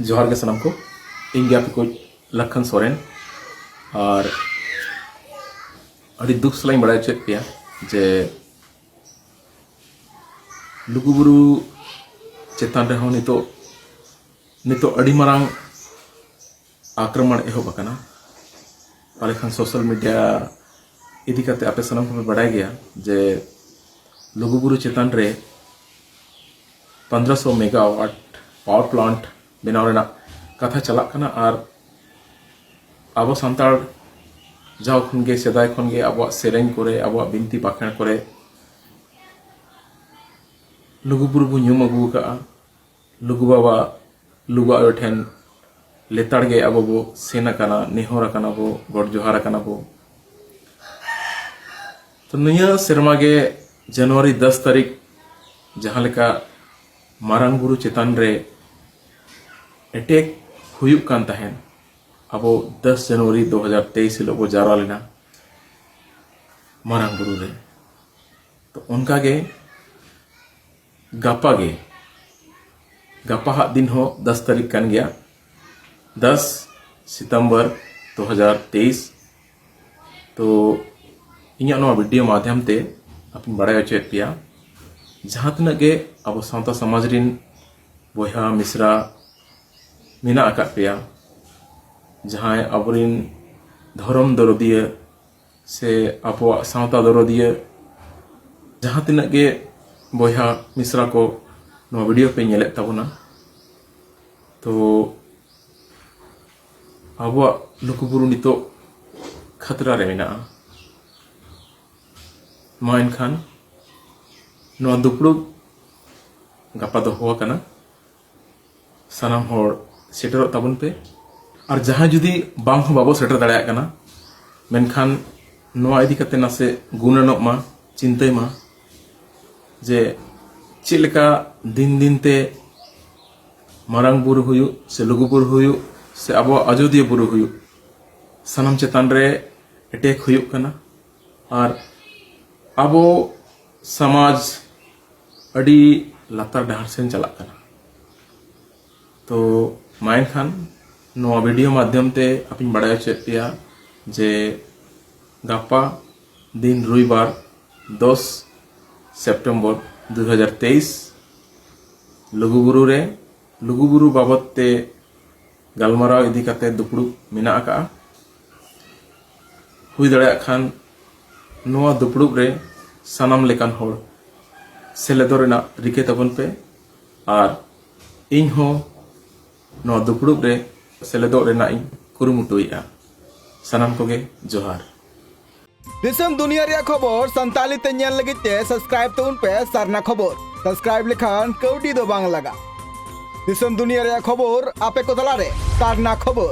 जोहार के सनम को इंडिया पे कोई लखन सोरेन और अड़ी दुख सलाई बड़ा चेक पे जे लुगुबुरु चेतान रे हो नितो अड़ी मारांग आक्रमण एहो बकना पाले खान सोशल मीडिया इदी करते आपे सनम को बढ़ाया गया जे लुगुबुरु चेतान रे 1500 मेगावाट पावर प्लांट बनाव रेना कथा चलाक कना और अब सानतार जाओ खनगे सेदाय खनगे अब सेरेंग करे अब बिनती बाखण करे लुगुबुरु बु ᱧᱩᱢ अगू का लुगु बाबा लुगु आयो ठेन लेताड़ गे अब बो सेना कना नेहर कना बो गॉड जोहार कना बो तो निया सेरमा गे जनवरी 10 तारीख जहां लेका मारांग बुरु चेतान रे अटैक हुयुक कान तहन अब 10 जनवरी 2023 हिलो बो जारा लेना मारांग बुरु रे तो उनका गे गपा हा दिन हो 10 तारीख कान गया 10 सितंबर 2023 तो इन्या नो वीडियो माध्यम ते अपन बड़ा चेत पिया जहां तक गे अब सावता समाज रिन बोहा मिश्रा मिना आका पिया जहां अबरिन धर्म दरदिया से अब सावता दरदिया जहां तक गे बोहा मिश्रा को नो वीडियो पे नेले तबना तो अब लुगुबुरु नितो खतरा रे मिना माइन खान नो दुपड़ू गपा दो हुआ कना सनाम होड़ सेटर तबन पे और जहां जुदी बांग हो बाबो सेटर दाड़ा कना मेनखान नोआ इदी कते नासे गुणनोक मा चिंतय मा जे चिलका दिन दिन ते मारांग बुरु हुयु से लुगुबुरु हुयु से अब अयोध्या बुरु हुयु सनम चेतान रे अटैक हुयु कना और अब समाज अड़ी लातार डहार सेन चला कना तो माइन खान नो वीडियो माध्यम ते अपन बड़ा चेक पिया जे गापा दिन रविवार 10 सितंबर 2023 लुगुबुरु रे लुगुबुरु बाबत ते गलमाराव इदी काते दुपड़ू मिना आका हुई दड़ा खान नोआ दुपड़ू रे सनम लेकान होड़ सेलेदो रेना रिके तबन पे और इन हो नो दुपड़ू रे सेलेदो रेना इन कुरुमुटुइया सनम कोगे जोहार दिसम दुनिया रे खबर संताली ते नेल लगित ते सब्सक्राइब तो उन पे सरना खबर सब्सक्राइब लेखान कौडी दो बांग लगा दिसम दुनिया रे खबर आपे को तला रे सरना खबर।